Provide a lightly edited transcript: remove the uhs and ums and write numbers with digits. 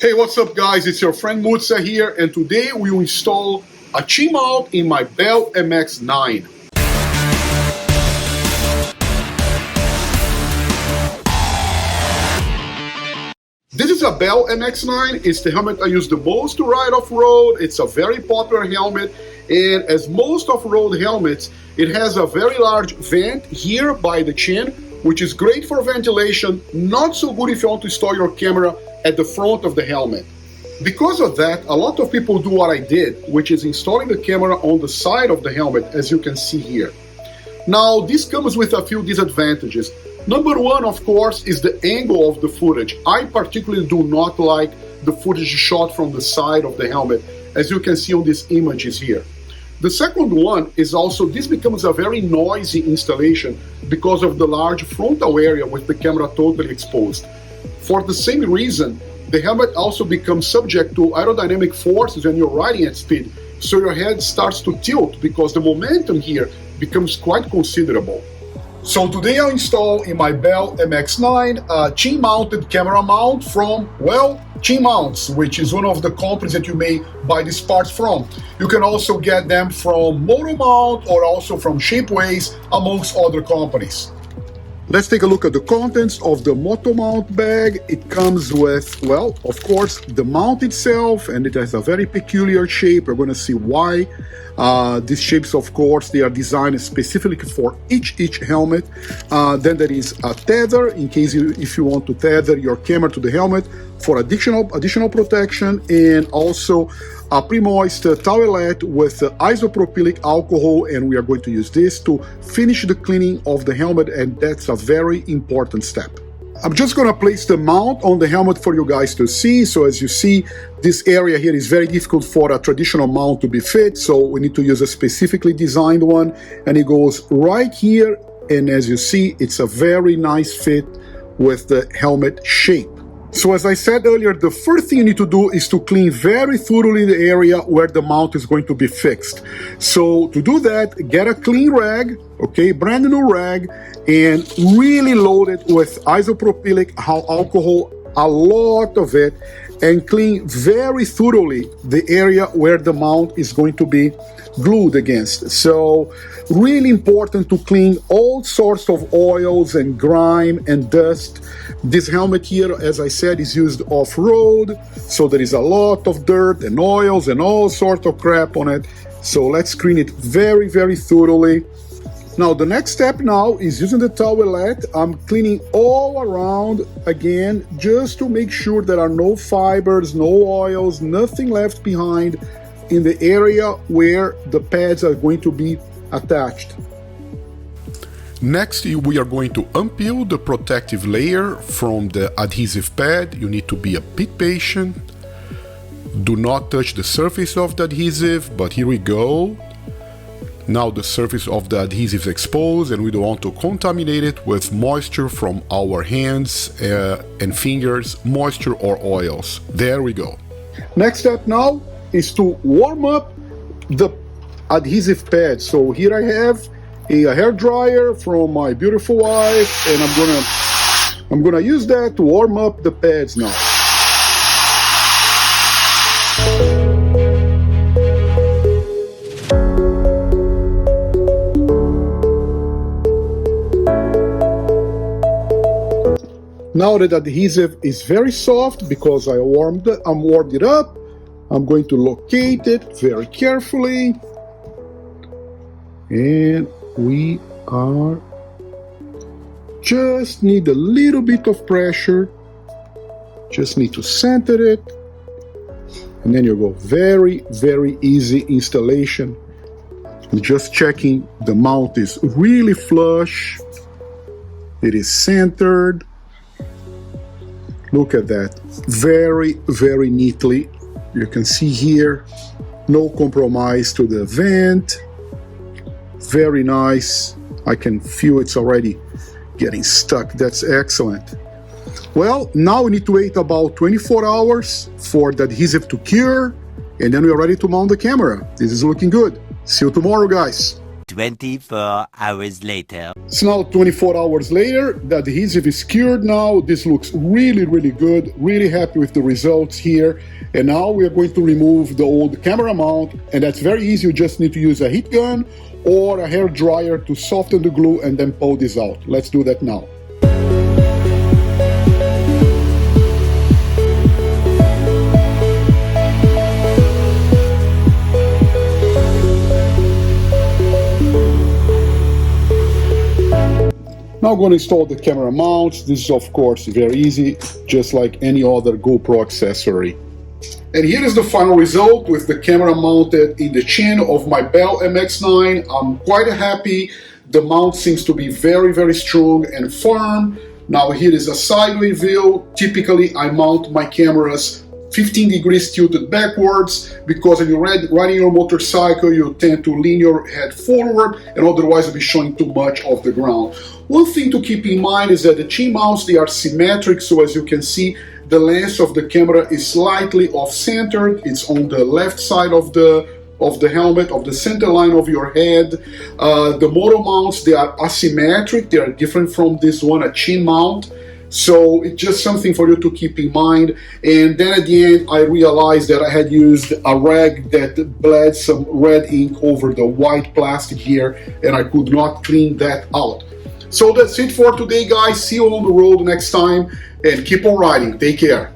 Hey, what's up guys? It's your friend Mutsa here, and today we will install a chin mount in my Bell MX-9. This is a Bell MX-9. It's the helmet I use the most to ride off-road. It's a very popular helmet, and as most off-road helmets, it has a very large vent here by the chin, which is great for ventilation, not so good if you want to store your camera at the front of the helmet. Because of that, a lot of people do what I did, which is installing the camera on the side of the helmet, as you can see here. Now, this comes with a few disadvantages. Number one, of course, is the angle of the footage. I particularly do not like the footage shot from the side of the helmet, as you can see on these images here. The second one is also this becomes a very noisy installation because of the large frontal area with the camera totally exposed. For the same reason, the helmet also becomes subject to aerodynamic forces when you're riding at speed, so your head starts to tilt because the momentum here becomes quite considerable. So today I install in my Bell MX-9 a chin-mounted camera mount from, well, Chin Mounts, which is one of the companies that you may buy these parts from. You can also get them from Moto Mount or also from Shapeways, amongst other companies. Let's take a look at the contents of the Moto Mount bag. It comes with, well, of course, the mount itself, and it has a very peculiar shape. We're going to see why. These shapes, of course, they are designed specifically for each helmet. Then there is a tether, in case if you want to tether your camera to the helmet for additional protection, and also a pre-moist towelette with isopropylic alcohol, and we are going to use this to finish the cleaning of the helmet, and that's a very important step. I'm just going to place the mount on the helmet for you guys to see. So as you see, this area here is very difficult for a traditional mount to be fit, so we need to use a specifically designed one, and it goes right here, and as you see, it's a very nice fit with the helmet shape. So as I said earlier, the first thing you need to do is to clean very thoroughly the area where the mount is going to be fixed. So to do that, get a clean rag, okay, brand new rag, and really load it with isopropylic alcohol, a lot of it, and clean very thoroughly the area where the mount is going to be glued against. So really important to clean all sorts of oils and grime and dust. This helmet here, as I said, is used off-road, so there is a lot of dirt and oils and all sorts of crap on it. So let's clean it very, very thoroughly. Now the next step now is using the towelette. I'm cleaning all around again, just to make sure there are no fibers, no oils, nothing left behind in the area where the pads are going to be attached. Next, we are going to unpeel the protective layer from the adhesive pad. You need to be a bit patient. Do not touch the surface of the adhesive, but here we go. Now the surface of the adhesive is exposed, and we don't want to contaminate it with moisture from our hands and fingers, moisture or oils. There we go. Next step now is to warm up the adhesive pad. So here I have a hair dryer from my beautiful wife, and I'm gonna use that to warm up the pads now. Now that the adhesive is very soft because I warmed it up, I'm going to locate it very carefully, and we are just need a little bit of pressure, just need to center it, and then you go very, very easy installation. I'm just checking the mount is really flush, it is centered. Look at that, very, very neatly. You can see here, no compromise to the vent. Very nice. I can feel it's already getting stuck. That's excellent. Well, now we need to wait about 24 hours for the adhesive to cure, and then we're ready to mount the camera. This is looking good. See you tomorrow, guys. 24 hours later. So now 24 hours later, the adhesive is cured now. This looks really, really good. Really happy with the results here. And now we are going to remove the old camera mount, and that's very easy. You just need to use a heat gun or a hair dryer to soften the glue and then pull this out. Let's do that now. Now I'm going to install the camera mounts. This is of course very easy, just like any other GoPro accessory. And here is the final result with the camera mounted in the chin of my Bell MX-9. I'm quite happy. The mount seems to be very, very strong and firm. Now here is a sideways view. Typically I mount my cameras 15 degrees tilted backwards, because when you're riding your motorcycle, you tend to lean your head forward, and otherwise you'll be showing too much of the ground. One thing to keep in mind is that the chin mounts, they are symmetric, so as you can see, the lens of the camera is slightly off-centered. It's on the left side of the helmet, of the center line of your head. The motor mounts, they are asymmetric. They are different from this one, a chin mount. So it's just something for you to keep in mind. And then at the end, I realized that I had used a rag that bled some red ink over the white plastic here, and I could not clean that out. So that's it for today, guys. See you on the road next time, and keep on riding. Take care.